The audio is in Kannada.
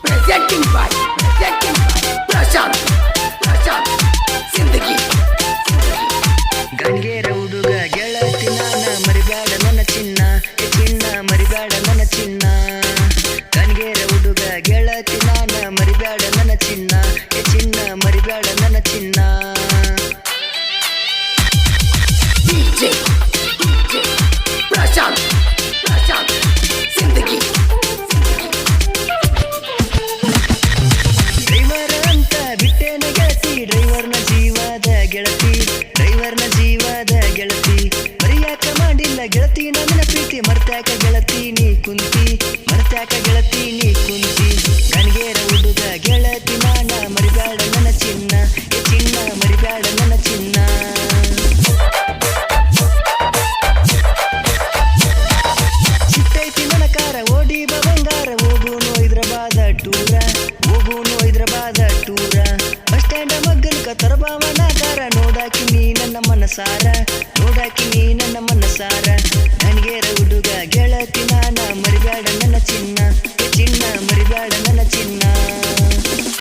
presenting by Prashant Zindagi ಗಂಗೇರ ಹುಡುಗ ಗೆಳತಿ ನಾನ ಮರಿಬೇಡ ನನ್ನ ಚಿನ್ನ ಎ ಚಿನ್ನ ಮರಿಬೇಡ ನನ್ನ ಚಿನ್ನ ಗಂಗೇರ ಹುಡುಗ ಗೆಳತಿ ನಾನ ಮರಿಬೇಡ ನನ್ನ ಚಿನ್ನ ಎ ಚಿನ್ನ ಮರಿಬೇಡ ನನ್ನ ಚಿನ್ನ DJ Prashant Zindagi ಡ್ರೈವರ್ ಅಂತ ಬಿಟ್ಟೇನ ಗೆಳತಿ ಡ್ರೈವರ್ನ ಜೀವದ ಗೆಳತಿ ಡ್ರೈವರ್ನ ಜೀವದ ಗೆಳತಿ ಮರಿಯಾಕ ಮಾಡಿಲ್ಲ ಗೆಳತಿ ನನ್ನ ಪ್ರೀತಿ ಮರ್ತ್ಯಾಕ ಗೆಳತಿ ನೀ ಕುಂತಿ ಮರ್ತ್ಯಾಕ ಗೆಳತಿ ನೀ ಕುಂತಿ ಗಂಗೇರ ಹುಡುಗ ಗೆಳತಿ ನಾನ ಮರಿಬೇಡ ನನ್ನ ಚಿನ್ನ ಎ ಚಿನ್ನ ಮರಿಬೇಡ ನನ್ನ ಚಿನ್ನ ಸಿಟ್ಟೈತಿ ನನ್ನ ಕಾರ ಓಡಿ ಬಾ ಬಂಗಾರ ಹೋಗುನು ಹೈದ್ರಾಬಾದ ಟೂರ ಹೋಗುನು ಹೈದ್ರಾಬಾದ ಟೂರ ಬಸ್ ಸ್ಟ್ಯಾಂಡ ಮಗ್ಗಲ್ಕ ತರಬಾವನ ಕಾರ ನೋಡಾಕಿ ನೀ ನನ್ನ ಮನಸಾರ